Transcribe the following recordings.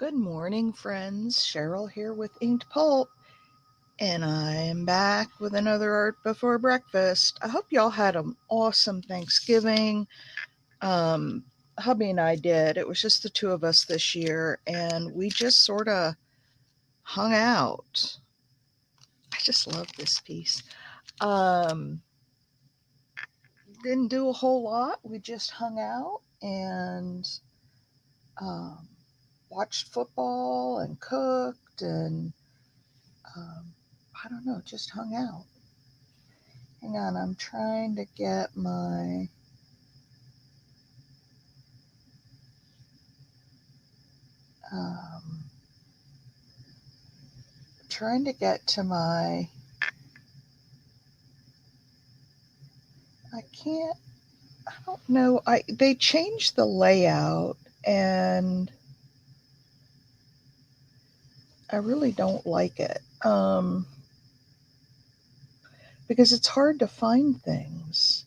Good morning, friends. Cheryl here with Inked Pulp, and I am back with another Art Before Breakfast. I hope y'all had an awesome Thanksgiving. Um, Hubby and I did. It was just the two of us this year, and we just sort of hung out. I just love this piece. Um, didn't do a whole lot. We just hung out and um, watched football and cooked and um, I don't know, just hung out. Hang on, I'm trying to get my um, trying to get to my. I can't. I don't know. They changed the layout, and I really don't like it because it's hard to find things.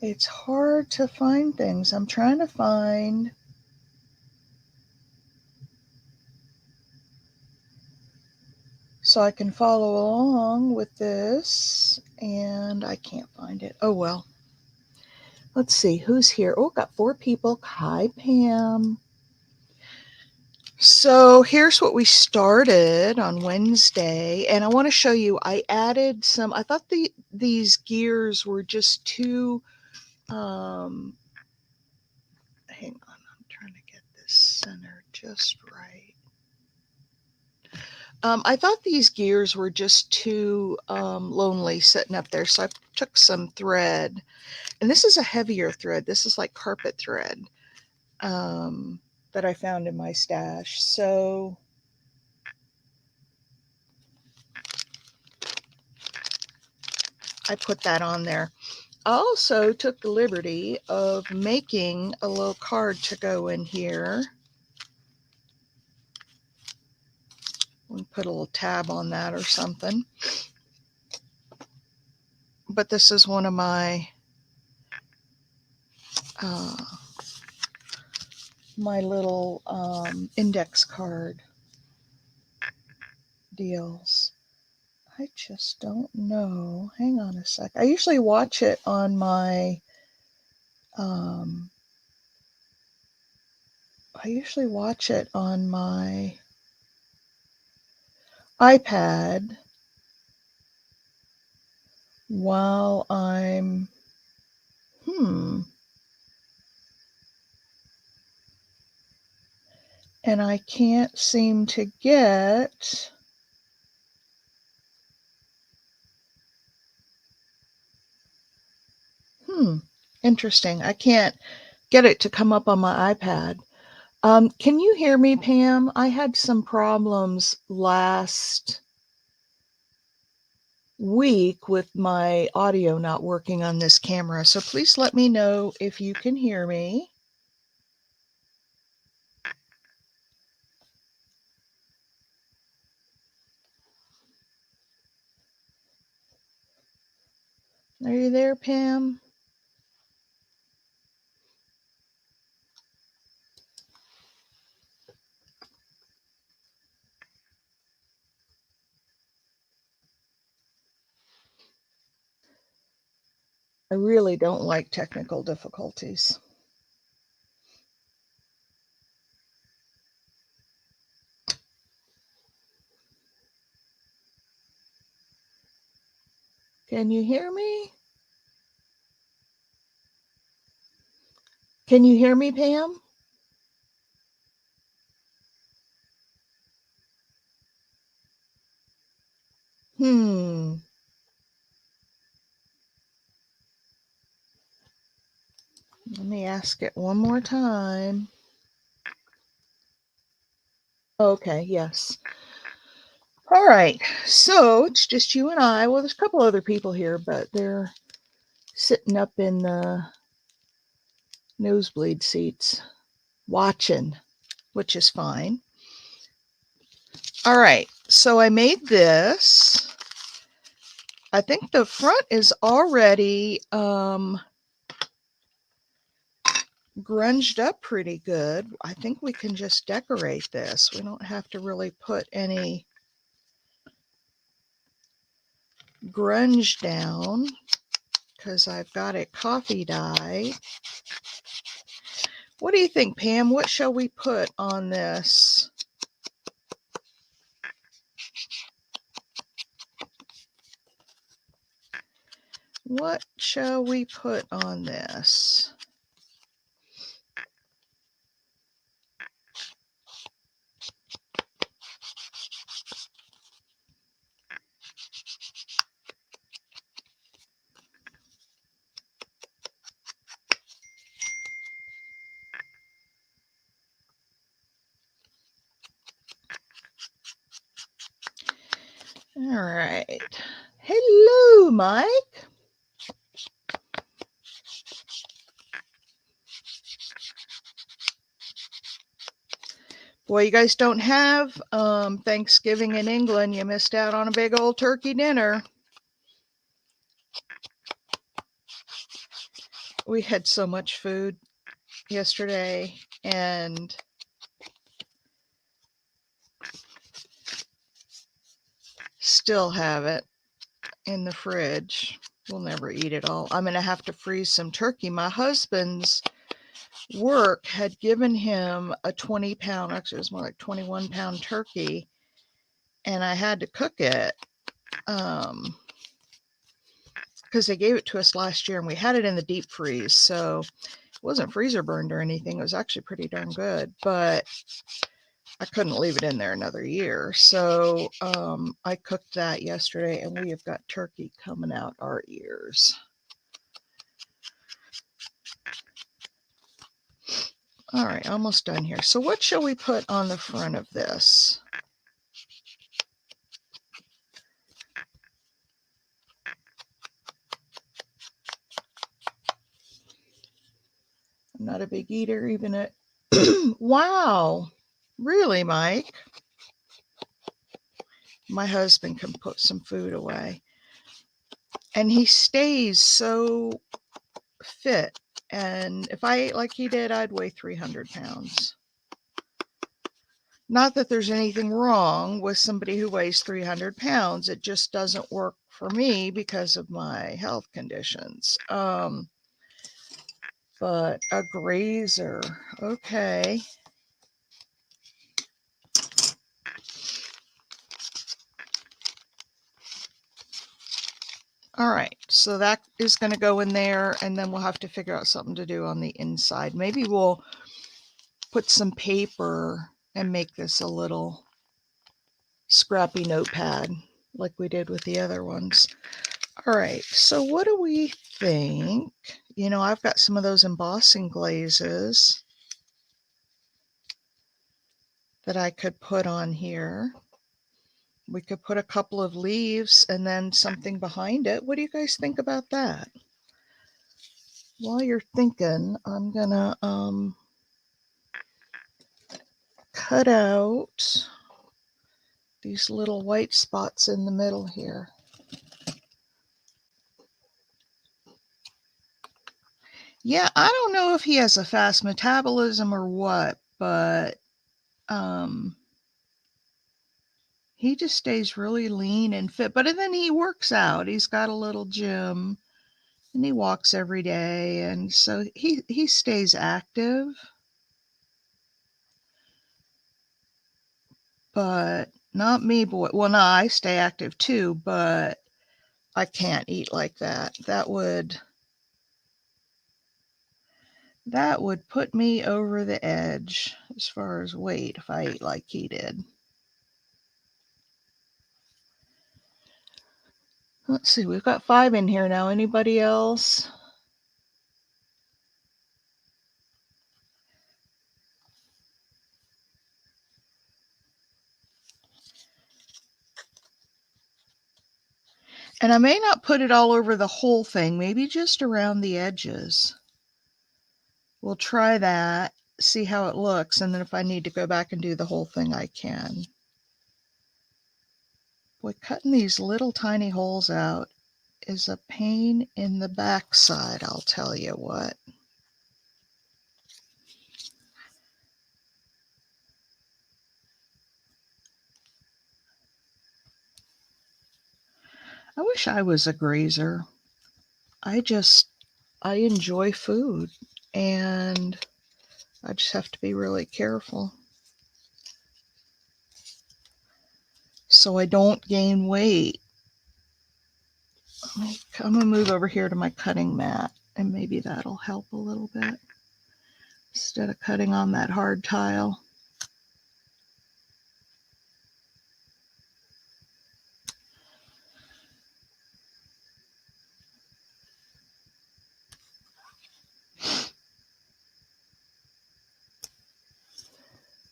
It's hard to find things. I'm trying to find. So I can follow along with this, and I can't find it. Oh well. Let's see who's here. Oh, got 4 people. Hi, Pam. So here's what we started on Wednesday, and I want to show you. I added some. I thought these gears were just too. Hang on, I'm trying to get this center just right. I thought these gears were just too lonely sitting up there, so I took some thread, and this is a heavier thread. This is like carpet thread. That I found in my stash. So I put that on there. I also took the liberty of making a little card to go in here. We'll put a little tab on that or something. But this is one of my my little index card deals. I just don't know. Hang on a sec. I usually watch it on my iPad while I'm and I can't seem to get interesting. I can't get it to come up on my iPad. Can you hear me, Pam? I had some problems last week with my audio not working on this camera, so please let me know if you can hear me. Are you there, Pam? I really don't like technical difficulties. Can you hear me? Can you hear me, Pam? Let me ask it one more time. Okay, yes. All right, so it's just you and I. Well, there's a couple other people here, but they're sitting up in the nosebleed seats watching, which is fine. All right, so I made this. I think the front is already grunged up pretty good. I think we can just decorate this. We don't have to really put any grunge down because I've got it coffee dye. What do you think, Pam? What shall we put on this? What shall we put on this? All right. Hello, Mike. Boy, you guys don't have Thanksgiving in England. You missed out on a big old turkey dinner. We had so much food yesterday and still have it in the fridge. We'll never eat it all. I'm going to have to freeze some turkey. My husband's work had given him a 20-pound, actually it was more like 21-pound turkey, and I had to cook it because they gave it to us last year and we had it in the deep freeze, so it wasn't freezer burned or anything. It was actually pretty darn good, but I couldn't leave it in there another year. So I cooked that yesterday and we have got turkey coming out our ears. All right, almost done here. So what shall we put on the front of this? I'm not a big eater, even at wow, really, Mike? My husband can put some food away. And he stays so fit. And if I ate like he did, I'd weigh 300 pounds. Not that there's anything wrong with somebody who weighs 300 pounds. It just doesn't work for me because of my health conditions. But a grazer, okay. All right, so that is going to go in there, and then we'll have to figure out something to do on the inside. Maybe we'll put some paper and make this a little scrappy notepad like we did with the other ones. All right, so what do we think? You know, I've got some of those embossing glazes that I could put on here. We could put a couple of leaves and then something behind it. What do you guys think about that? While you're thinking, I'm gonna cut out these little white spots in the middle here. Yeah, I don't know if he has a fast metabolism or what, but he just stays really lean and fit. But then he works out. He's got a little gym and he walks every day, and so he stays active. But not me, boy. Well, no, I stay active too, but I can't eat like that. That would put me over the edge as far as weight if I ate like he did. Let's see, we've got 5 in here now. Anybody else? And I may not put it all over the whole thing, maybe just around the edges. We'll try that, see how it looks, and then if I need to go back and do the whole thing, I can. Boy, cutting these little tiny holes out is a pain in the backside, I'll tell you what. I wish I was a grazer. I enjoy food, and I just have to be really careful so I don't gain weight. I'm gonna move over here to my cutting mat, and maybe that'll help a little bit instead of cutting on that hard tile.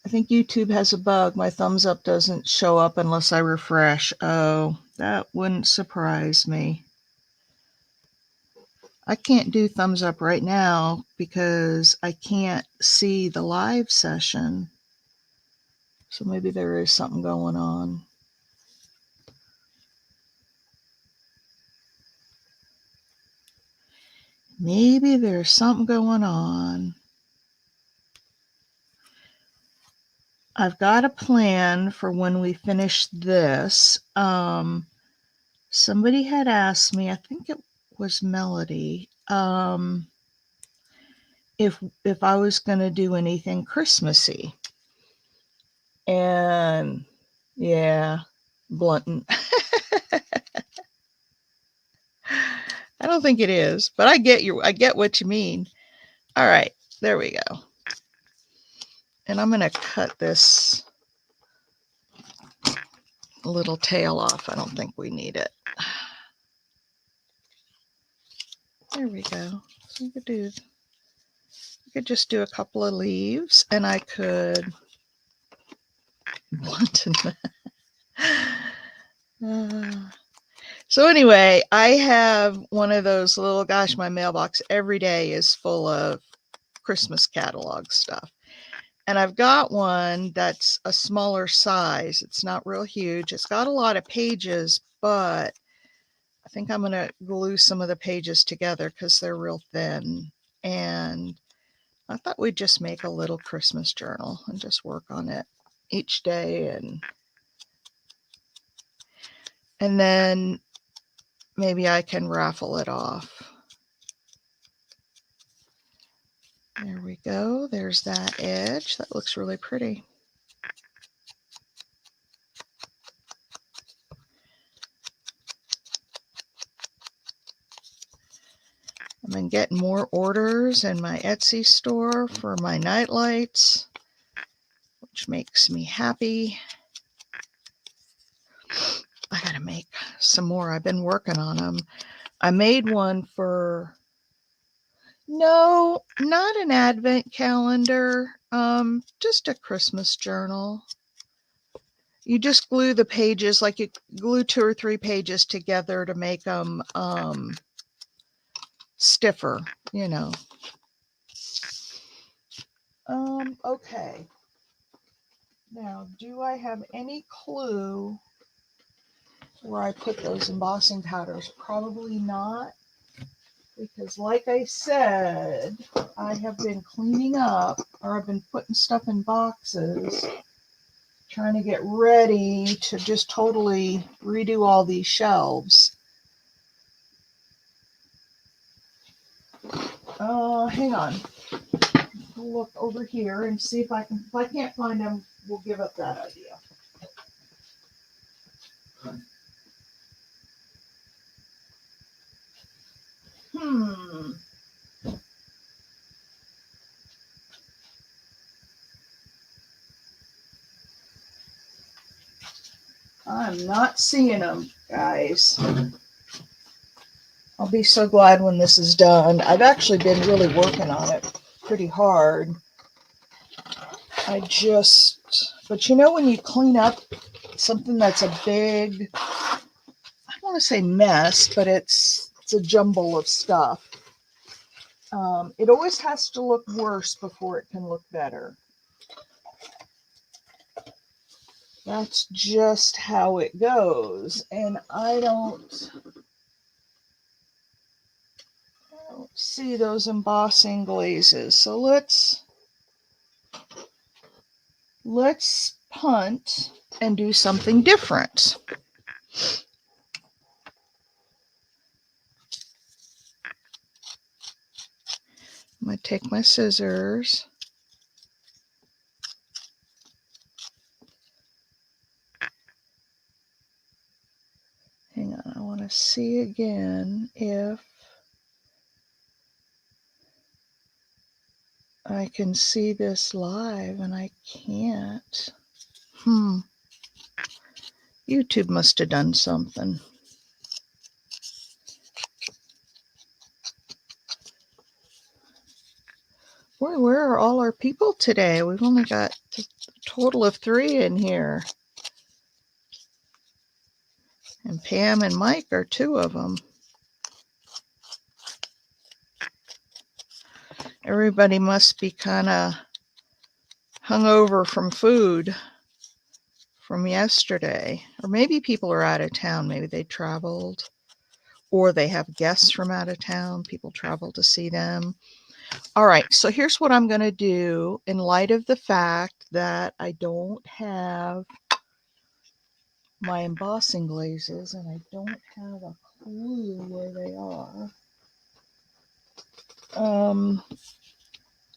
I think YouTube has a bug. My thumbs up doesn't show up unless I refresh. Oh, that wouldn't surprise me. I can't do thumbs up right now because I can't see the live session. So maybe there is something going on. Maybe there's something going on. I've got a plan for when we finish this. Somebody had asked me, I think it was Melody, if I was going to do anything Christmassy. And yeah, Blunton. I don't think it is, but I get what you mean. All right, there we go. And I'm going to cut this little tail off. I don't think we need it. There we go. So you could just do a couple of leaves, and I could Blunton that. So anyway, I have one of those little, gosh, my mailbox every day is full of Christmas catalog stuff. And I've got one that's a smaller size. It's not real huge. It's got a lot of pages, but I think I'm going to glue some of the pages together because they're real thin. And I thought we'd just make a little Christmas journal and just work on it each day. And then maybe I can raffle it off. There we go. There's that edge. That looks really pretty. I've been getting more orders in my Etsy store for my night lights, which makes me happy. I gotta make some more. I've been working on them. I made one for, no, not an advent calendar, just a Christmas journal. You just glue the pages, like you glue 2 or 3 pages together to make them stiffer, you know. Okay. Now, do I have any clue where I put those embossing powders? Probably not, because like I said, I have been cleaning up, or I've been putting stuff in boxes, trying to get ready to just totally redo all these shelves. Hang on. I'll look over here and see if I can. If I can't find them, we'll give up that idea. I'm not seeing them, guys. I'll be so glad when this is done. I've actually been really working on it pretty hard. But you know, when you clean up something that's a big, I don't want to say mess, but it's a jumble of stuff. It always has to look worse before it can look better. That's just how it goes. And I don't see those embossing glazes. So let's punt and do something different. I'm going to take my scissors. Hang on, I want to see again if I can see this live, and I can't. YouTube must have done something. Where are all our people today? We've only got a total of 3 in here. And Pam and Mike are 2 of them. Everybody must be kind of hungover from food from yesterday. Or maybe people are out of town. Maybe they traveled. Or they have guests from out of town. People travel to see them. All right, so here's what I'm going to do in light of the fact that I don't have my embossing glazes and I don't have a clue where they are.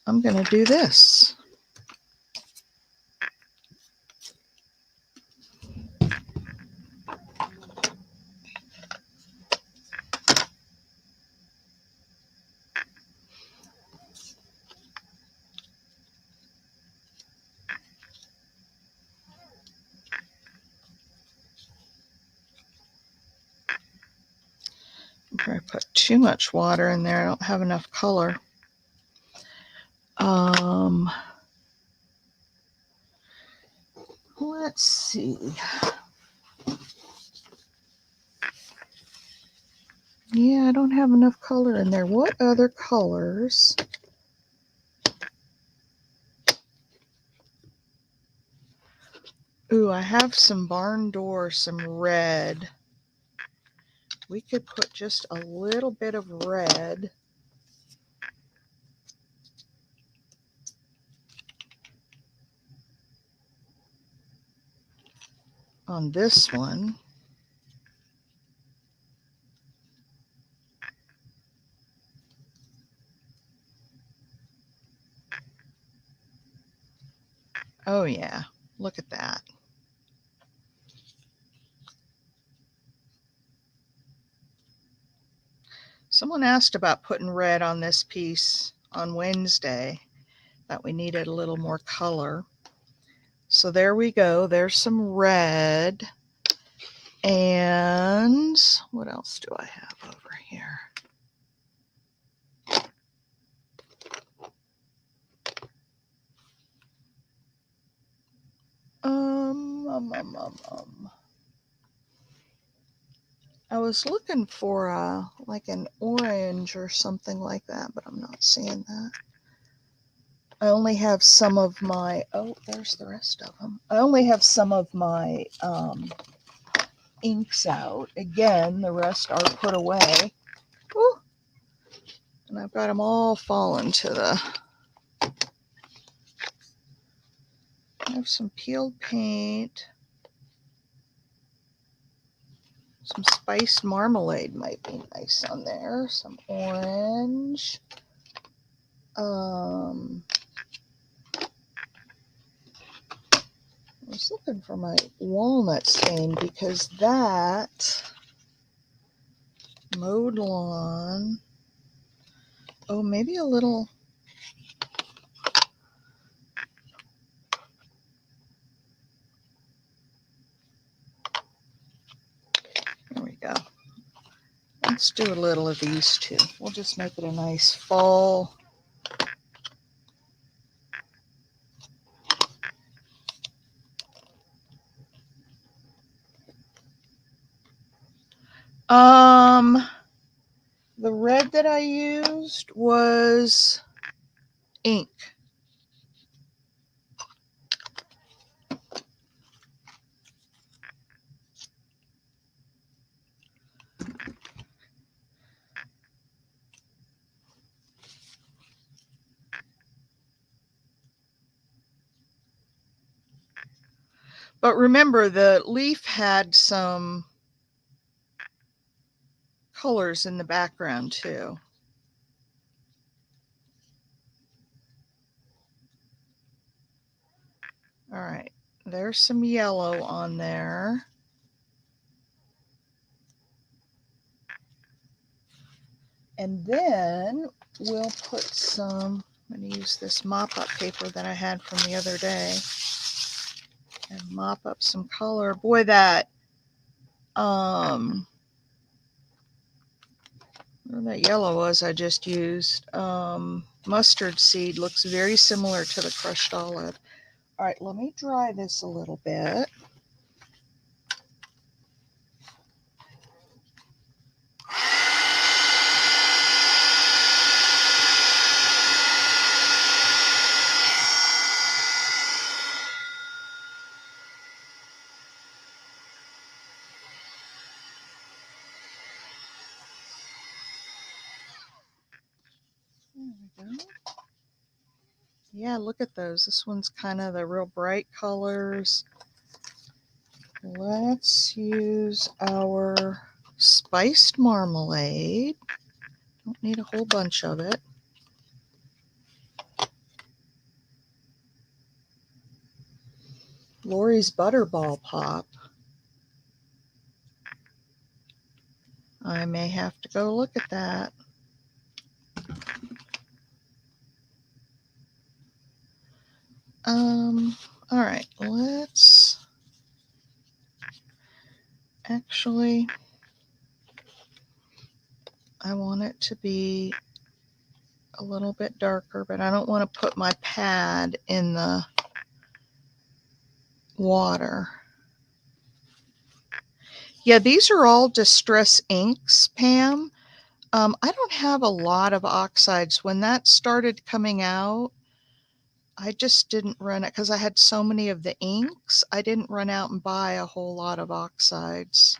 I'm going to do this. I put too much water in there. I don't have enough color. Let's see. Yeah, I don't have enough color in there. What other colors? Ooh, I have some barn door, some red. We could put just a little bit of red. On this one. Oh yeah, look at that. Someone asked about putting red on this piece on Wednesday, that we needed a little more color. So there we go. There's some red. And what else do I have over here? I was looking for like an orange or something like that, but I'm not seeing that. I only have some of my, oh, there's the rest of them. I only have some of my inks out. Again, the rest are put away. Ooh. And I've got them all fallen to the, I have some peeled paint. Some spiced marmalade might be nice on there. Some orange. I was looking for my walnut stain because that mowed lawn. Oh, maybe a little. There we go. Let's do a little of these two. We'll just make it a nice fall. The red that I used was ink. But remember, the leaf had some colors in the background too. All right, there's some yellow on there. And then we'll put some, I'm going to use this mop-up paper that I had from the other day and mop up some color. Boy, that where that yellow was I just used, mustard seed looks very similar to the crushed olive. All right, let me dry this a little bit. There we go. Yeah, look at those. This one's kind of the real bright colors. Let's use our spiced marmalade. Don't need a whole bunch of it. Lori's Butterball Pop. I may have to go look at that. All right, let's actually, I want it to be a little bit darker, but I don't want to put my pad in the water. Yeah, these are all Distress inks, Pam. I don't have a lot of oxides. When that started coming out, I just didn't run it because I had so many of the inks. I didn't run out and buy a whole lot of oxides.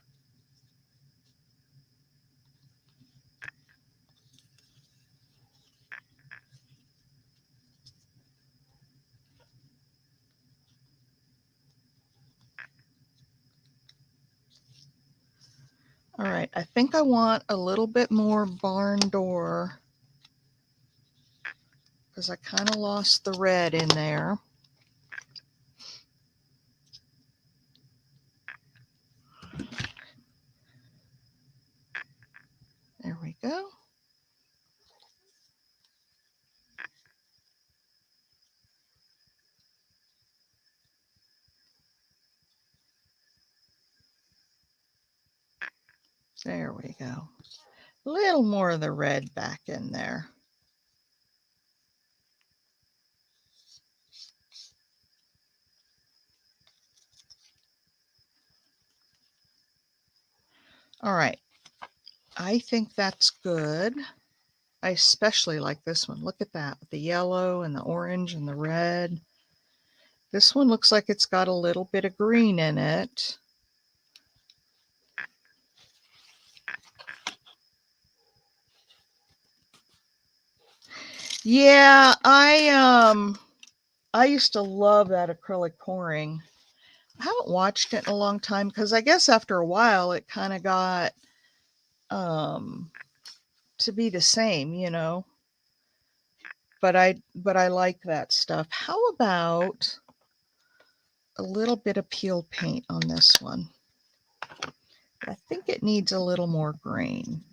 All right, I think I want a little bit more barn door because I kind of lost the red in there. There we go. There we go. A little more of the red back in there. All right, I think that's good. I especially like this one. Look at that, with the yellow and the orange and the red. This one looks like it's got a little bit of green in it. Yeah, I used to love that acrylic pouring. I haven't watched it in a long time because I guess after a while it kind of got to be the same, you know. But I like that stuff. How about a little bit of peel paint on this one? I think it needs a little more green.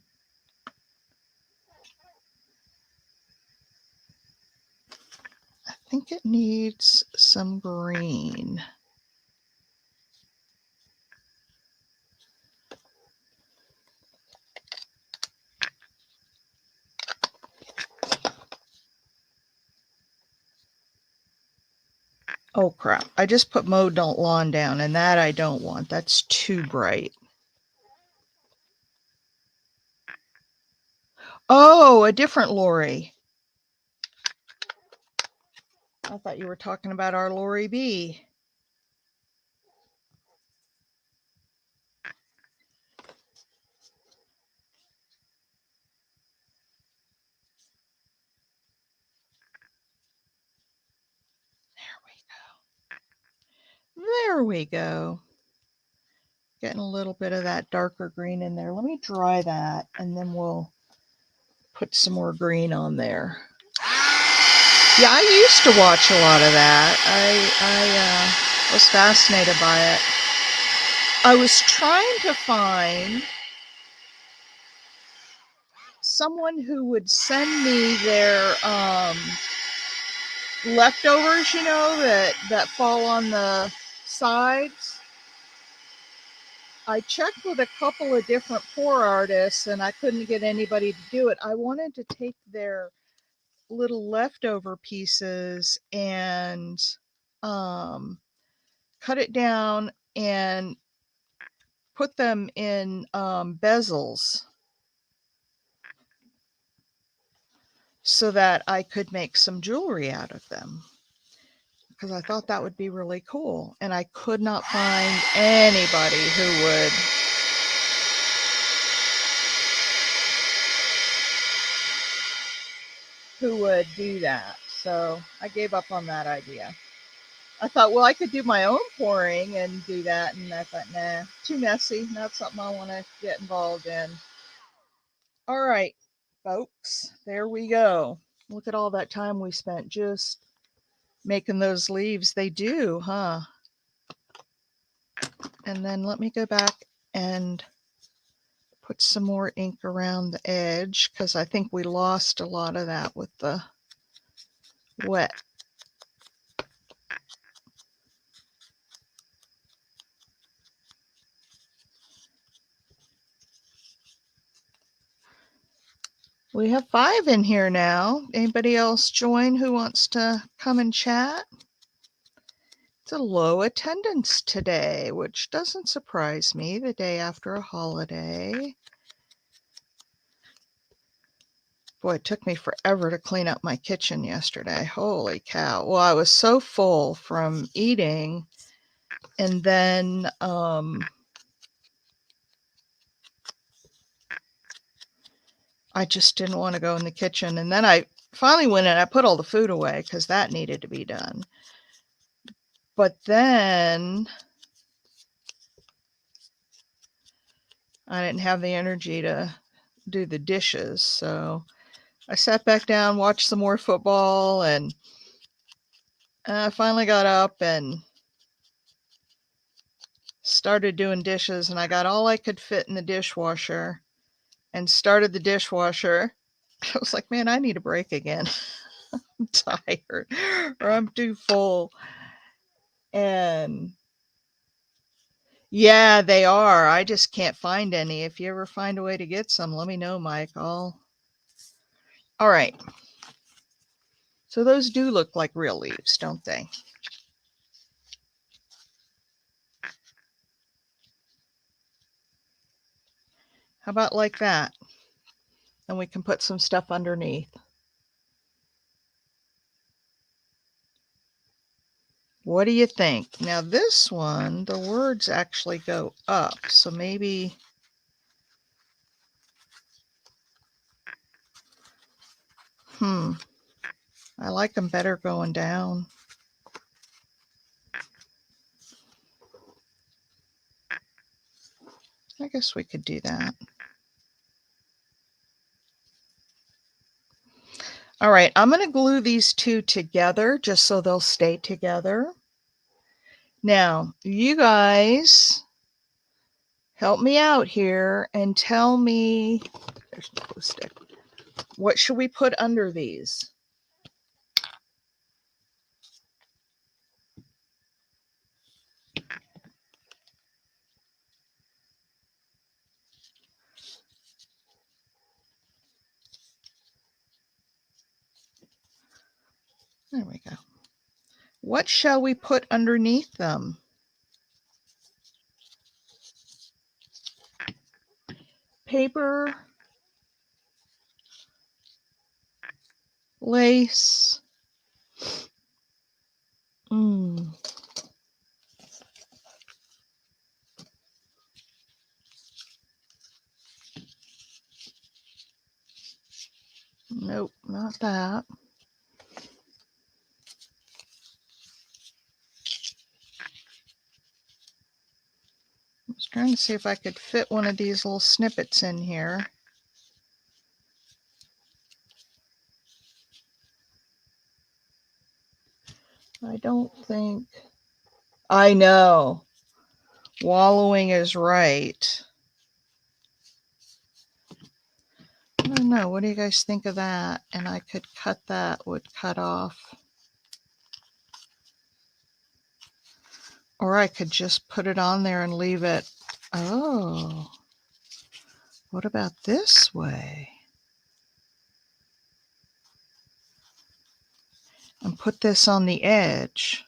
I think it needs some green. Oh crap, I just put Mowed Lawn down and that I don't want. That's too bright. Oh, a different Lori. I thought you were talking about our Lori B. There we go. Getting a little bit of that darker green in there. Let me dry that and then we'll put some more green on there. Yeah, I used to watch a lot of that. I was fascinated by it. I was trying to find someone who would send me their leftovers, you know, that fall on the sides. I checked with a couple of different pour artists and I couldn't get anybody to do it. I wanted to take their little leftover pieces and cut it down and put them in bezels so that I could make some jewelry out of them, because I thought that would be really cool. And I could not find anybody who would do that. So I gave up on that idea. I thought, well, I could do my own pouring and do that. And I thought, nah, too messy. Not something I want to get involved in. All right, folks, there we go. Look at all that time we spent just making those leaves. They do, huh? And then let me go back and put some more ink around the edge, because I think we lost a lot of that with the wet. We have 5 in here now. Anybody else join who wants to come and chat? It's a low attendance today, which doesn't surprise me the day after a holiday. Boy, it took me forever to clean up my kitchen yesterday. Holy cow. Well, I was so full from eating, and then I just didn't want to go in the kitchen. And then I finally went in. I put all the food away because that needed to be done. But then I didn't have the energy to do the dishes. So I sat back down, watched some more football, and I finally got up and started doing dishes. And I got all I could fit in the dishwasher and started the dishwasher. I was like, man, I need a break again. I'm tired or I'm too full. And yeah, they are. I just can't find any. If you ever find a way to get some, let me know, Mike. All right. So those do look like real leaves, don't they? How about like that? And we can put some stuff underneath. What do you think? Now this one, the words actually go up. So maybe I like them better going down. I guess we could do that. All right, I'm going to glue these two together just so they'll stay together. Now, you guys help me out here and tell me, there's no glue stick. What should we put under these? There we go. What shall we put underneath them? Paper, lace. Nope, not that. I was trying to see if I could fit one of these little snippets in here. I don't think. I know. Wallowing is right. I don't know. What do you guys think of that? And I could cut that, would cut off. Or I could just put it on there and leave it. Oh, what about this way? And put this on the edge.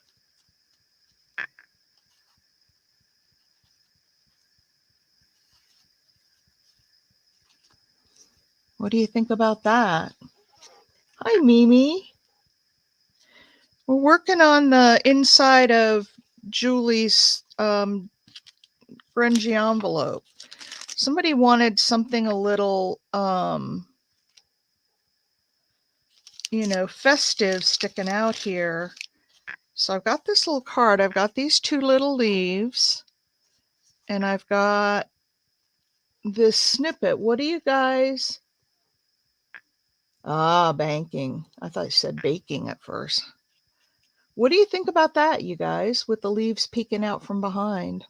What do you think about that? Hi, Mimi. We're working on the inside of Julie's Grungy envelope. Somebody wanted something a little, festive sticking out here. So I've got this little card. I've got these two little leaves. And I've got this snippet. What do you guys? Banking. I thought you said baking at first. What do you think about that, you guys, with the leaves peeking out from behind?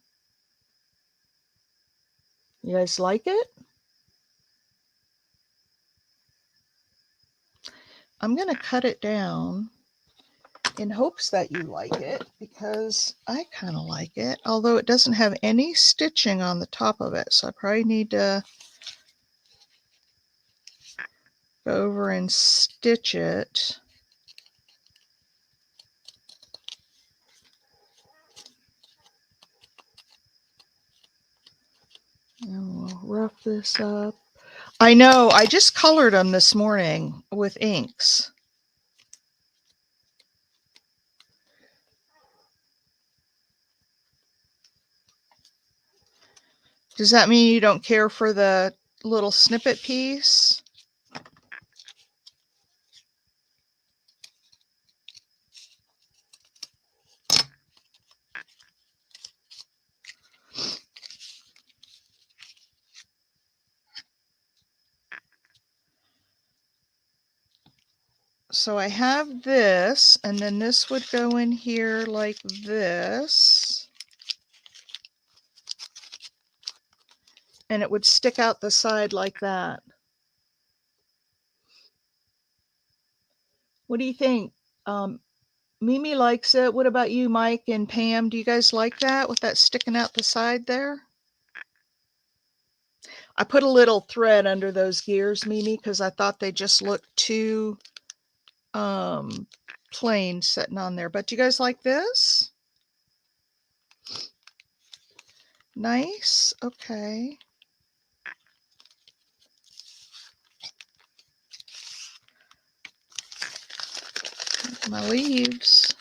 You guys like it? I'm going to cut it down in hopes that you like it, because I kind of like it, although it doesn't have any stitching on the top of it. So I probably need to go over and stitch it. And we'll rough this up. I know, I just colored them this morning with inks. Does that mean you don't care for the little snippet piece? So I have this, and then this would go in here like this. And it would stick out the side like that. What do you think? Mimi likes it. What about you, Mike and Pam? Do you guys like that with that sticking out the side there? I put a little thread under those gears, Mimi, because I thought they just looked too plain sitting on there. But do you guys like this? Nice. Okay. My leaves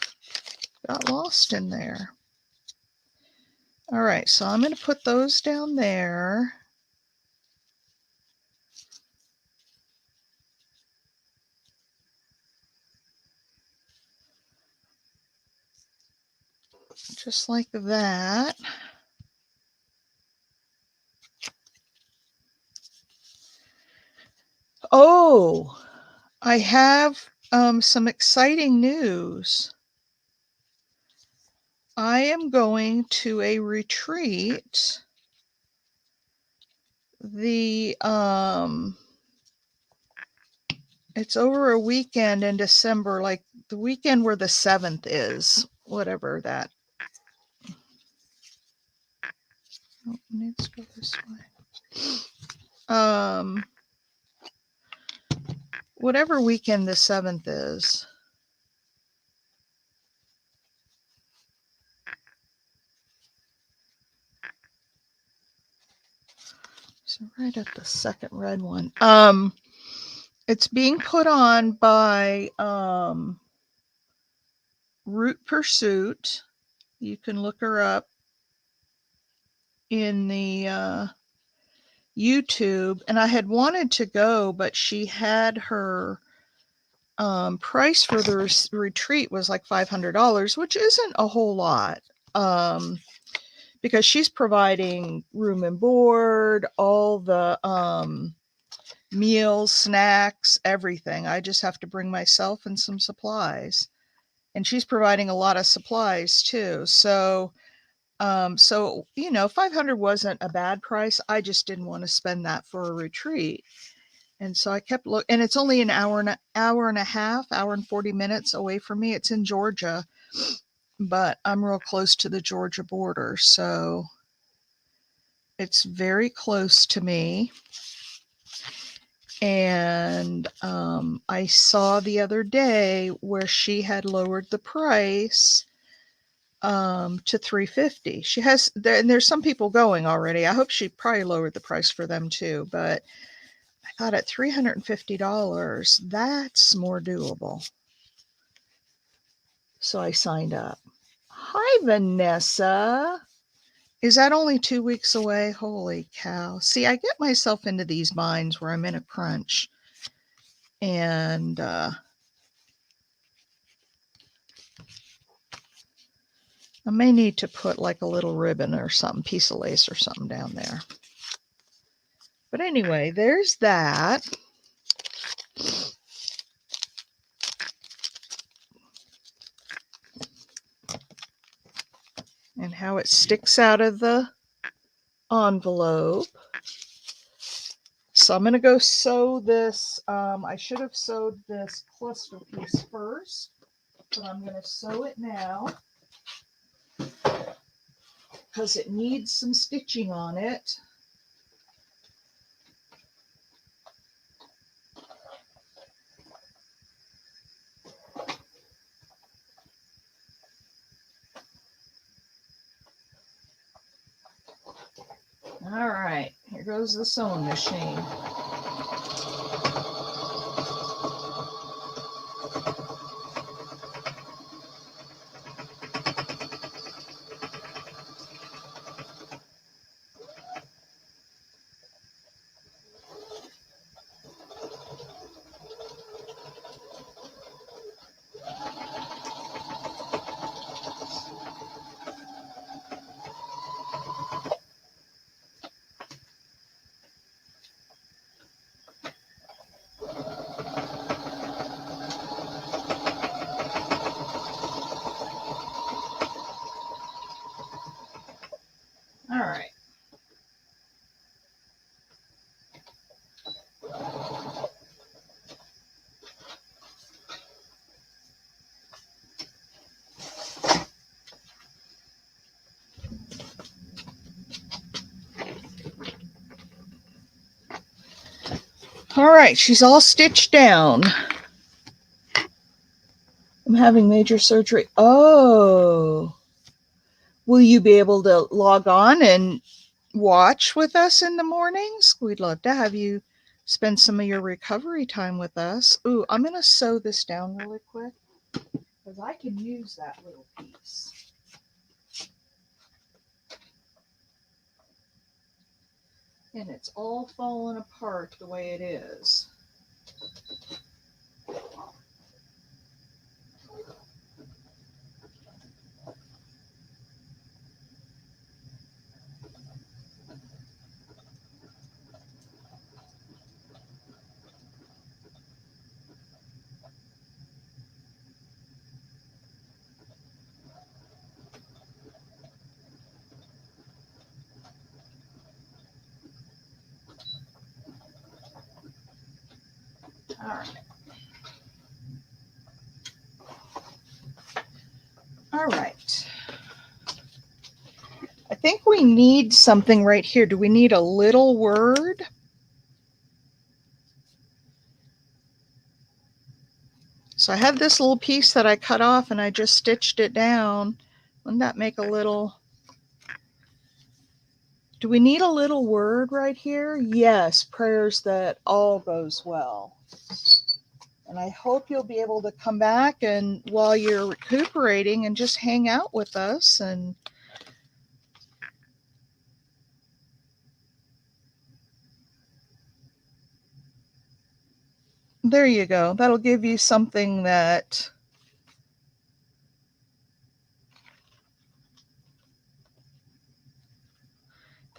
got lost in there. All right, so I'm going to put those down there. Just like that. Oh, I have some exciting news. I am going to a retreat. It's over a weekend in December, like the weekend where the 7th is, whatever that. Oh, it needs to go this way. Whatever weekend the 7th is. So right at the second red one. It's being put on by Root Pursuit. You can look her up in the YouTube. And I had wanted to go, but she had her price for the retreat was like $500, which isn't a whole lot. Because she's providing room and board, all the meals, snacks, everything. I just have to bring myself and some supplies. and she's providing a lot of supplies too. So, you know, 500 wasn't a bad price. I just didn't want to spend that for a retreat. And so I kept looking, and it's only an hour and a half, hour and 40 minutes away from me. It's in Georgia, but I'm real close to the Georgia border. So it's very close to me. And I saw the other day where she had lowered the price to $350. She has there, and there's some people going already. I hope she probably lowered the price for them too. But I thought at $350, that's more doable. So I signed up. Hi, Vanessa. Is that only 2 weeks away? Holy cow. See, I get myself into these binds where I'm in a crunch. And I may need to put like a little ribbon or something, piece of lace or something down there. But anyway, there's that. And how it sticks out of the envelope. So I'm going to go sew this. I should have sewed this cluster piece first, but I'm going to sew it now because it needs some stitching on it. All right, here goes the sewing machine. All right. All right, she's all stitched down. I'm having major surgery. Oh, will you be able to log on and watch with us in the mornings? We'd love to have you spend some of your recovery time with us. Ooh, I'm going to sew this down really quick because I can use that little piece. And it's all falling apart the way it is. All right. All right. I think we need something right here. Do we need a little word? So I have this little piece that I cut off and I just stitched it down. Wouldn't that make a little... Do we need a little word right here? Yes, prayers that all goes well. And I hope you'll be able to come back and while you're recuperating and just hang out with us. And there you go. That'll give you something that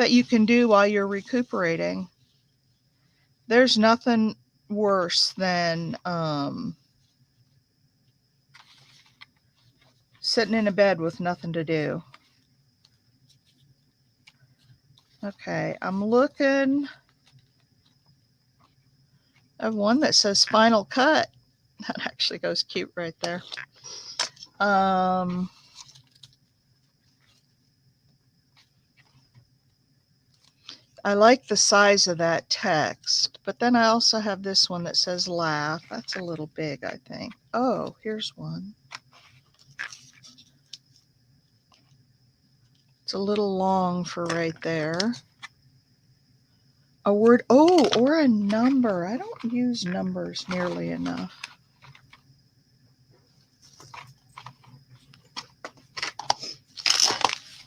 you can do while you're recuperating. There's nothing worse than sitting in a bed with nothing to do. Okay, I'm looking at one that says Final Cut. That actually goes cute right there. I like the size of that text, but then I also have this one that says laugh. That's a little big, I think. Oh, here's one. It's a little long for right there. A word, oh, or a number. I don't use numbers nearly enough.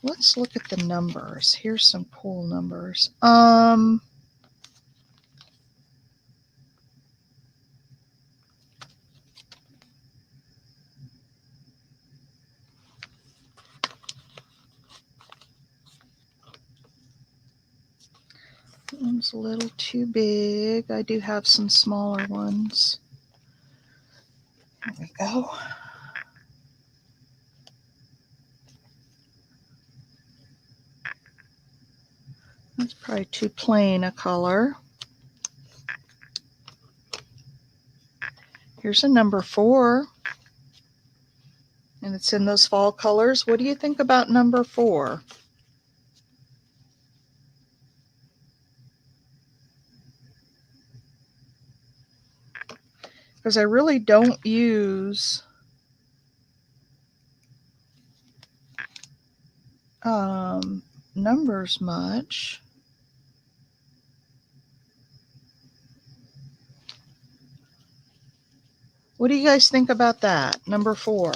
Let's look at the numbers. Here's some cool numbers. That one's a little too big. I do have some smaller ones. There we go. That's probably too plain a color. Here's a number 4. And it's in those fall colors. What do you think about number 4? Because I really don't use numbers much. What do you guys think about that? Number 4.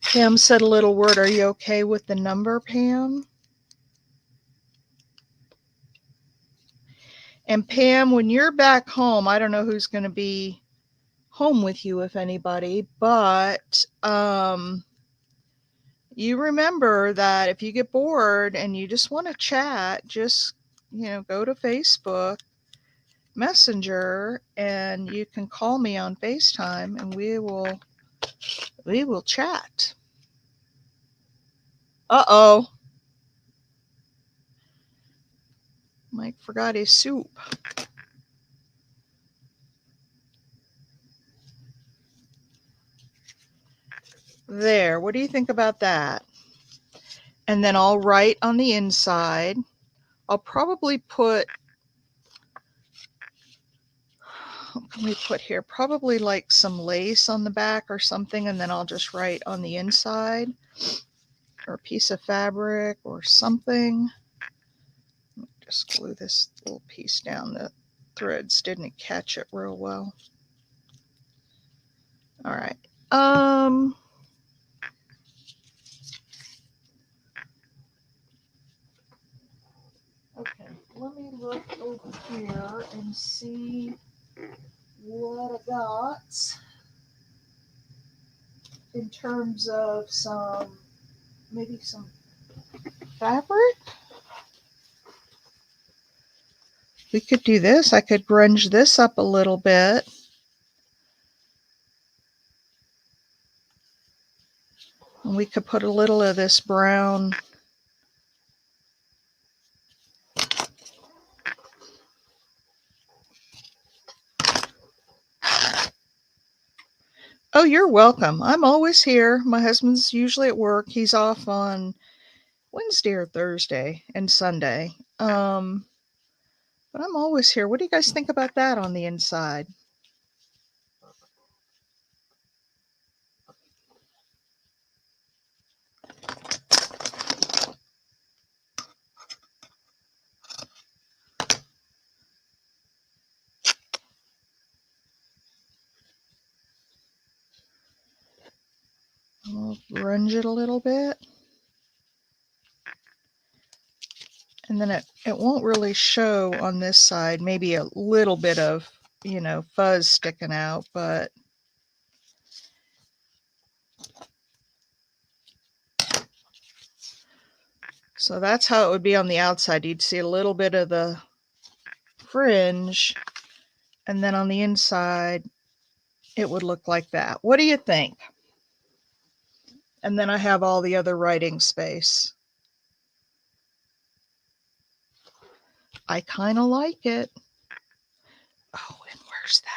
Pam said a little word. Are you okay with the number, Pam? And Pam, when you're back home, I don't know who's going to be home with you, if anybody, but you remember that if you get bored and you just want to chat, just, go to Facebook Messenger and you can call me on FaceTime and we will chat. Uh-oh. Mike forgot his soup. There, what do you think about that? And then I'll write on the inside. I'll probably put, what can we put here? Probably like some lace on the back or something, and then I'll just write on the inside, or a piece of fabric or something. Just glue this little piece down. The threads didn't catch it real well. All right. Okay, let me look over here and see what I got in terms of maybe some fabric. We could do this. I could grunge this up a little bit. And we could put a little of this brown. Oh, you're welcome. I'm always here. My husband's usually at work. He's off on Wednesday or Thursday and Sunday. But I'm always here. What do you guys think about that on the inside? I'll grunge it a little bit. And then it won't really show on this side. Maybe a little bit of, fuzz sticking out, but so that's how it would be on the outside. You'd see a little bit of the fringe, And then on the inside, it would look like that. What do you think? And then I have all the other writing space. I kind of like it. Oh, and where's that?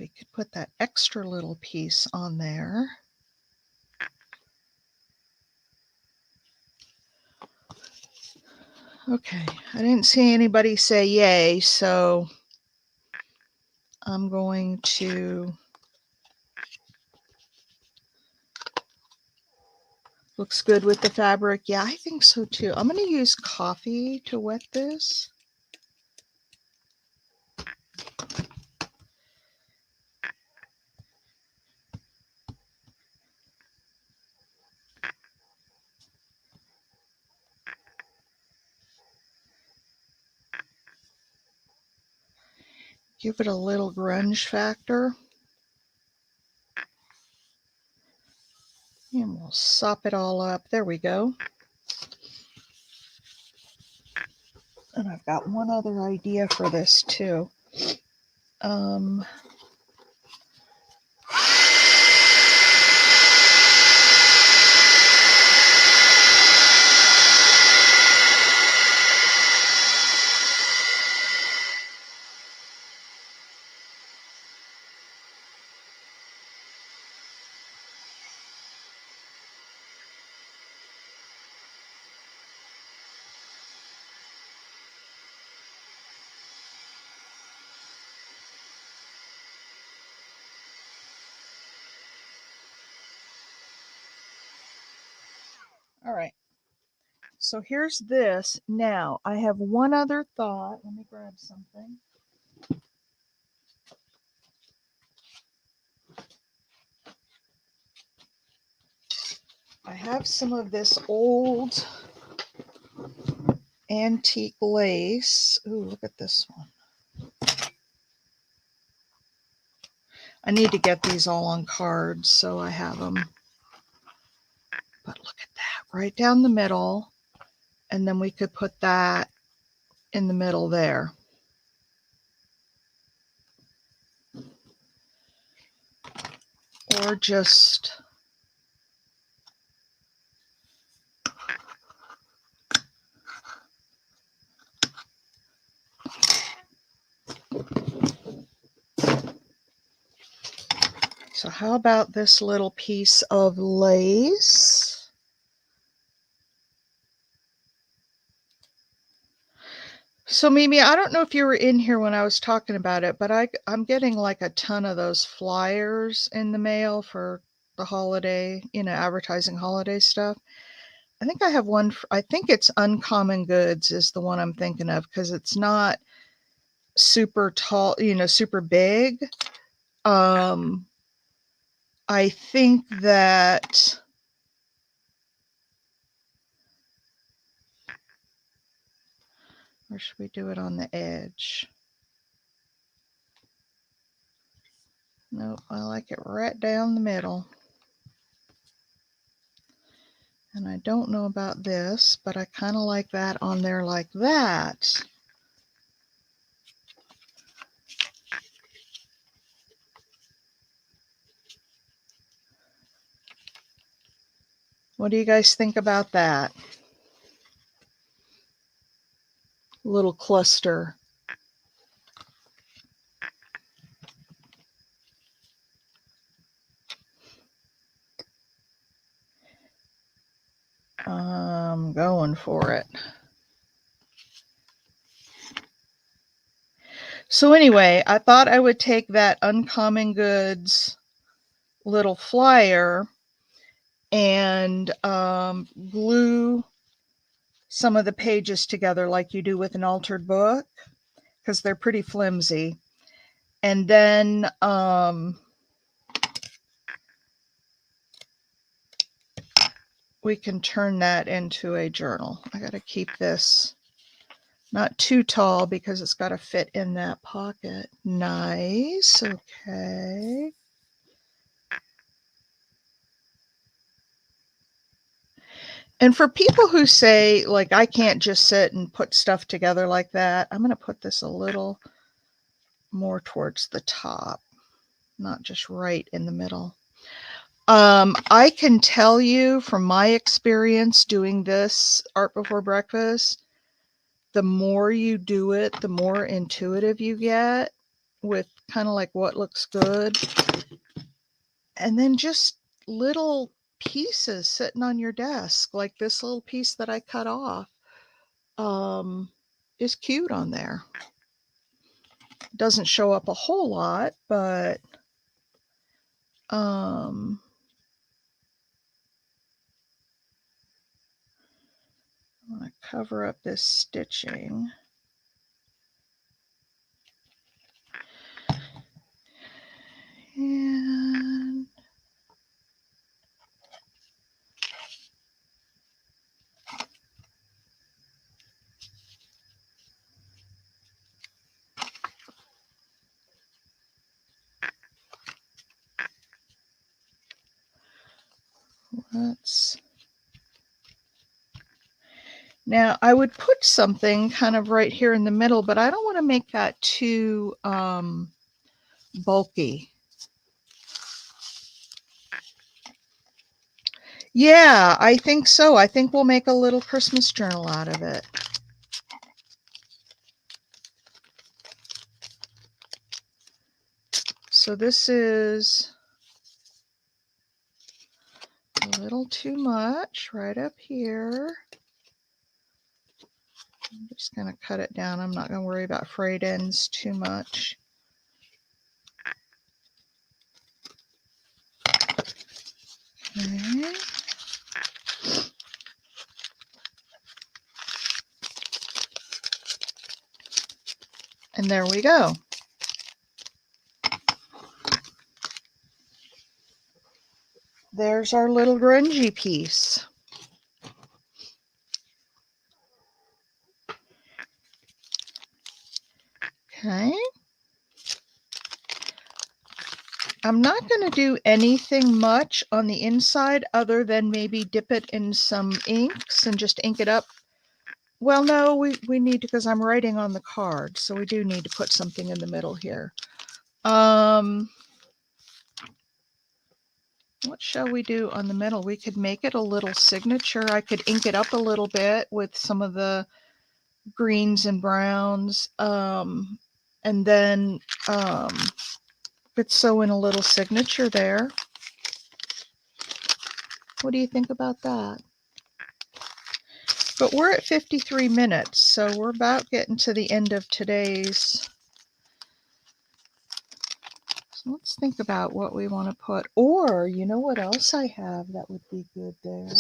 We could put that extra little piece on there. Okay, I didn't see anybody say yay, so I'm going to... Looks good with the fabric. Yeah, I think so too. I'm going to use coffee to wet this. Give it a little grunge factor. And we'll sop it all up. There we go. And I've got one other idea for this too. All right. So here's this. Now, I have one other thought. Let me grab something. I have some of this old antique lace. Ooh, look at this one. I need to get these all on cards so I have them. But look at that, right down the middle. And then we could put that in the middle there. Or just... So how about this little piece of lace? So Mimi, I don't know if you were in here when I was talking about it, but I'm getting like a ton of those flyers in the mail for the holiday, advertising holiday stuff. I think I have one, I think it's Uncommon Goods is the one I'm thinking of because it's not super tall, super big. I think that... Or should we do it on the edge? Nope, I like it right down the middle. And I don't know about this, but I kind of like that on there like that. What do you guys think about that? Little cluster. I'm going for it. So anyway, I thought I would take that Uncommon Goods little flyer and glue some of the pages together like you do with an altered book because they're pretty flimsy. And then we can turn that into a journal. I got to keep this not too tall because it's got to fit in that pocket. Nice. Okay. And for people who say, like, I can't just sit and put stuff together like that, I'm going to put this a little more towards the top, not just right in the middle. I can tell you from my experience doing this art before breakfast, the more you do it, the more intuitive you get with kind of like what looks good. And then just little pieces sitting on your desk, like this little piece that I cut off, is cute on there. Doesn't show up a whole lot, but I'm going to cover up this stitching. And let's, now I would put something kind of right here in the middle, but I don't want to make that too bulky. Yeah, I think so. I think we'll make a little Christmas journal out of it. So this is a little too much right up here. I'm just going to cut it down. I'm not going to worry about frayed ends too much. Okay. And there we go. There's our little grungy piece. Okay. I'm not going to do anything much on the inside other than maybe dip it in some inks and just ink it up. Well, no, we need to, because I'm writing on the card, so we do need to put something in the middle here. What shall we do on the middle? We could make it a little signature. I could ink it up a little bit with some of the greens and browns, and then could sew in a little signature there. What do you think about that? But we're at 53 minutes, so we're about getting to the end of today's. So let's think about what we want to put. Or, you know what else I have that would be good there?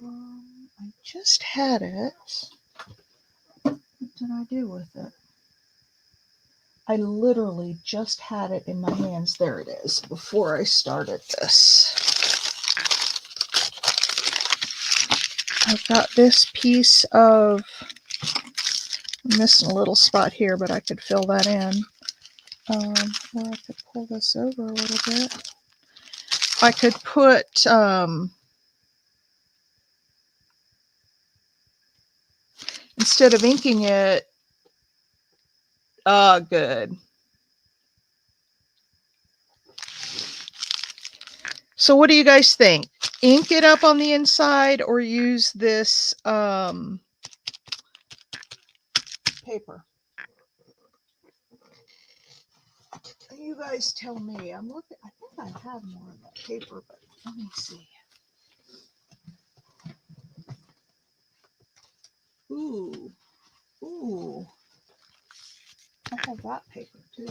I just had it. What did I do with it? I literally just had it in my hands. There it is, before I started this. I've got this piece of, I'm missing a little spot here, but I could fill that in. Or I could pull this over a little bit. I could put, instead of inking it, good. So what do you guys think? Ink it up on the inside or use this paper? You guys tell me. I'm looking. I think I have more of that paper, but let me see. Ooh, ooh. I have that paper too.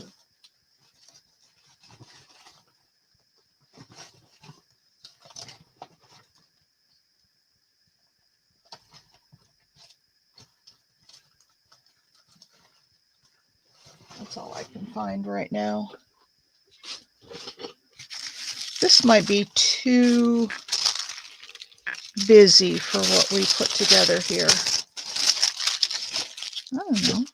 That's all I can find right now. This might be too busy for what we put together here. I don't know.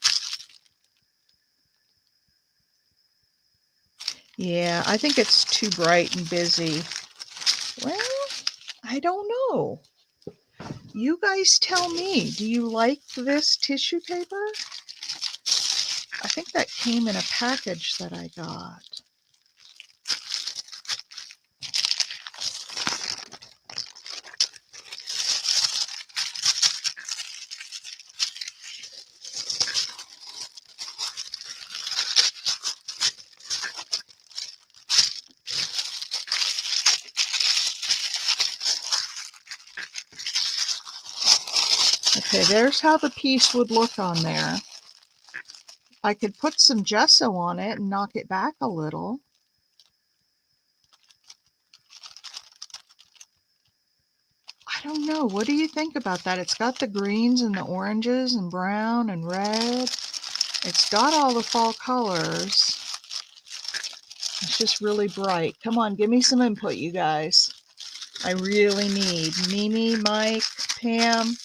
Yeah, I think it's too bright and busy. Well, I don't know. You guys tell me, do you like this tissue paper? I think that came in a package that I got. Okay, there's how the piece would look on there. I could put some gesso on it and knock it back a little. I don't know. What do you think about that? It's got the greens and the oranges and brown and red. It's got all the fall colors. It's just really bright. Come on, give me some input, you guys. I really need Mimi, Mike, Pam.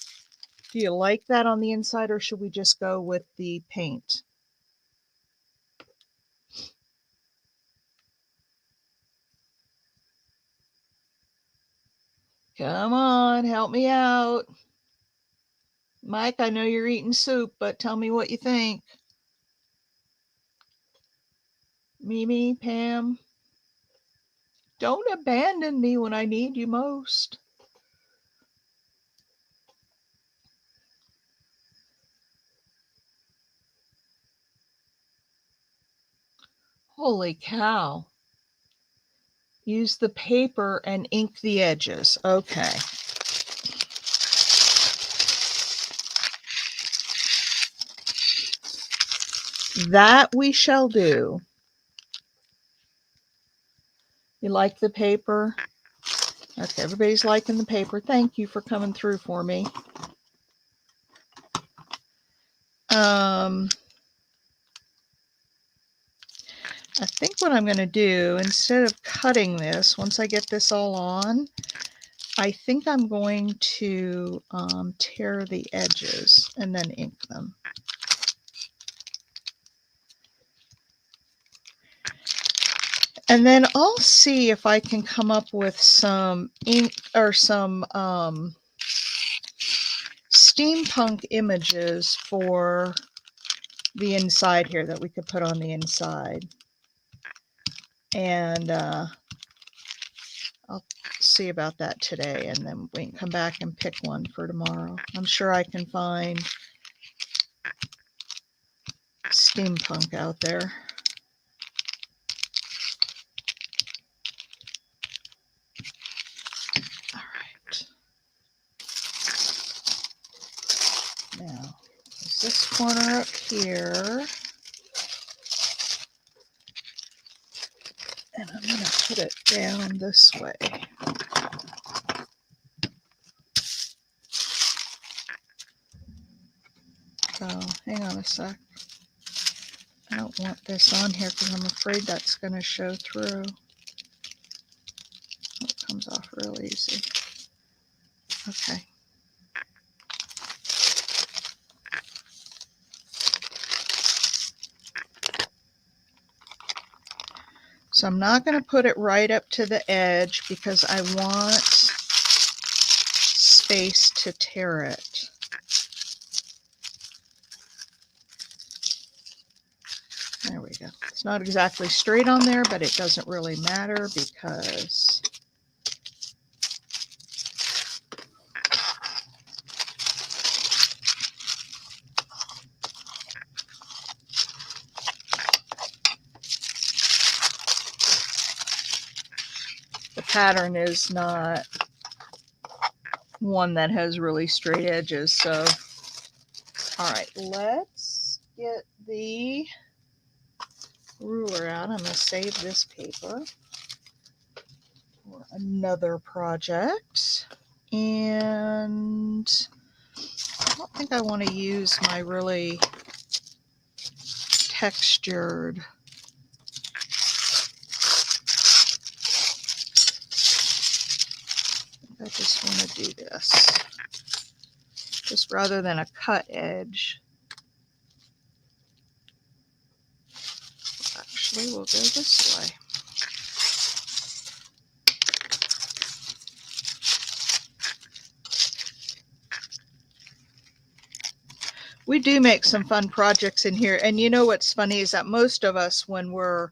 Do you like that on the inside, or should we just go with the paint? Come on, help me out. Mike, I know you're eating soup, but tell me what you think. Mimi, Pam, don't abandon me when I need you most. Holy cow. Use the paper and ink the edges. Okay. That we shall do. You like the paper? Okay, everybody's liking the paper. Thank you for coming through for me. I think what I'm going to do, instead of cutting this, once I get this all on, I think I'm going to tear the edges and then ink them. And then I'll see if I can come up with some ink or some steampunk images for the inside here that we could put on the inside. And I'll see about that today, and then we can come back and pick one for tomorrow. I'm sure I can find steampunk out there. All right. Now, is this corner up here? And I'm going to put it down this way. Oh, hang on a sec. I don't want this on here because I'm afraid that's going to show through. It comes off real easy. Okay. So I'm not going to put it right up to the edge because I want space to tear it. There we go. It's not exactly straight on there, but it doesn't really matter because the pattern is not one that has really straight edges. So, all right, let's get the ruler out. I'm going to save this paper for another project. And I don't think I want to use my really textured I just want to do this just rather than a cut edge. Actually, we'll go this way. We do make some fun projects in here. And you know what's funny is that most of us, when we're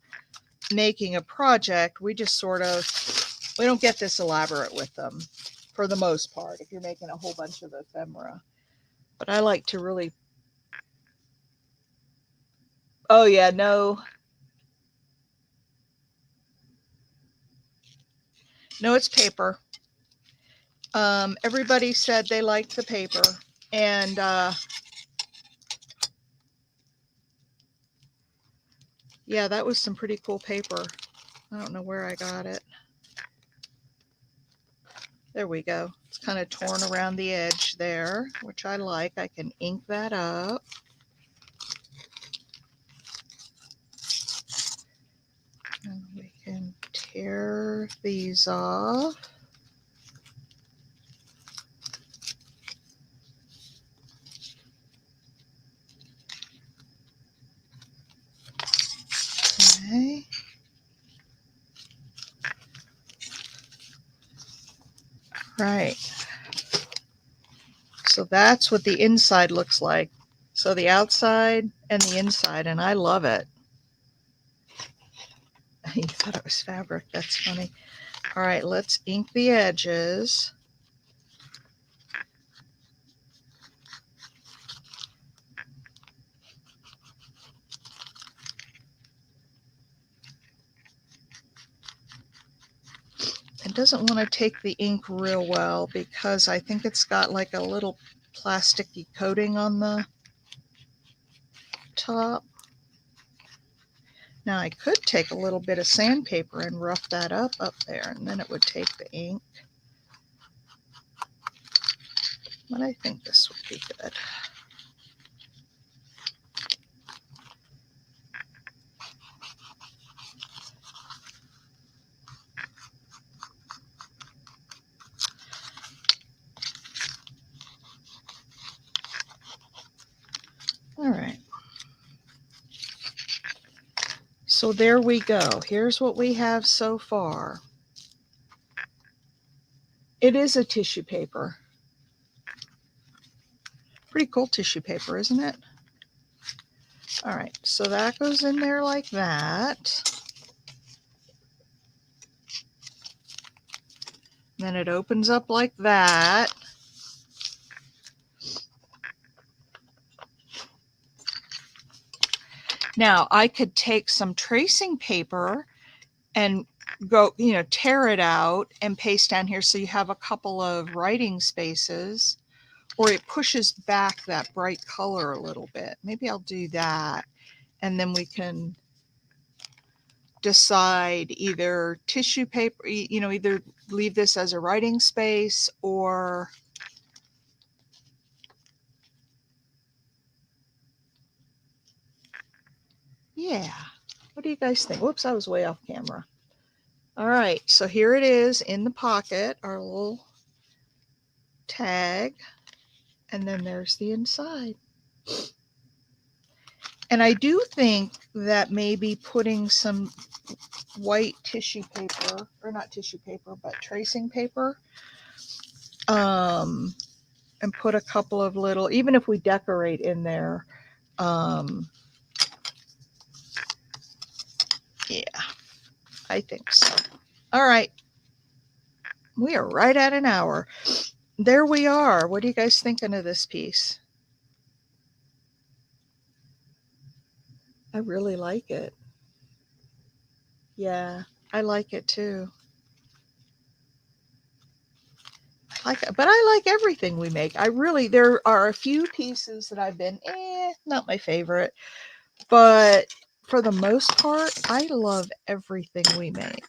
making a project, we just sort of, we don't get this elaborate with them for the most part, if you're making a whole bunch of ephemera. But I like to really, oh yeah, no, it's paper. Everybody said they liked the paper, and yeah, that was some pretty cool paper. I don't know where I got it. There we go. It's kind of torn around the edge there, which I like. I can ink that up. And we can tear these off. Okay. Right. So that's what the inside looks like. So the outside and the inside, and I love it. You thought it was fabric. That's funny. All right, let's ink the edges. It doesn't want to take the ink real well because I think it's got like a little plasticky coating on the top. Now I could take a little bit of sandpaper and rough that up there, and then it would take the ink. But I think this would be good. All right. So there we go. Here's what we have so far. It is a tissue paper. Pretty cool tissue paper, isn't it? All right, so that goes in there like that. Then it opens up like that. Now I could take some tracing paper and go, tear it out and paste down here so you have a couple of writing spaces, or it pushes back that bright color a little bit. Maybe I'll do that. And then we can decide either tissue paper, either leave this as a writing space or yeah. What do you guys think? Whoops, I was way off camera. All right, so here it is in the pocket, our little tag, and then there's the inside. And I do think that maybe putting some white tissue paper, or not tissue paper, but tracing paper, and put a couple of little, even if we decorate in there, yeah, I think so. All right. We are right at an hour. There we are. What are you guys thinking of this piece? I really like it. Yeah, I like it too. I like it, but I like everything we make. There are a few pieces that I've been, not my favorite, but for the most part, I love everything we make.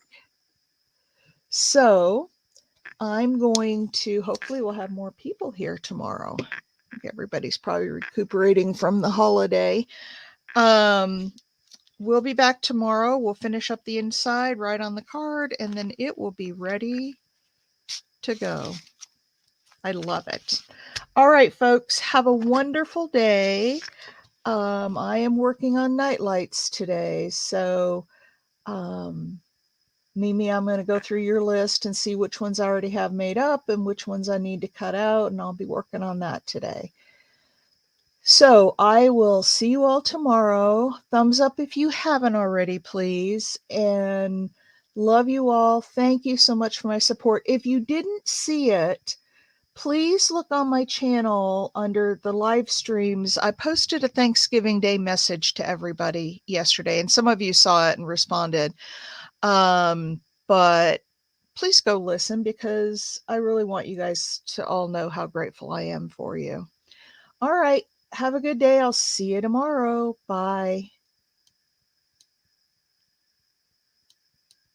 So I'm going to, hopefully we'll have more people here tomorrow. Everybody's probably recuperating from the holiday. We'll be back tomorrow. We'll finish up the inside, write on the card, and then it will be ready to go. I love it. All right, folks, have a wonderful day. I am working on night lights today. So, Mimi, I'm going to go through your list and see which ones I already have made up and which ones I need to cut out, and I'll be working on that today. So I will see you all tomorrow. Thumbs up if you haven't already, please. And love you all. Thank you so much for my support. If you didn't see it, please look on my channel under the live streams. I posted a Thanksgiving Day message to everybody yesterday, and some of you saw it and responded. But please go listen because I really want you guys to all know how grateful I am for you. All right. Have a good day. I'll see you tomorrow. Bye.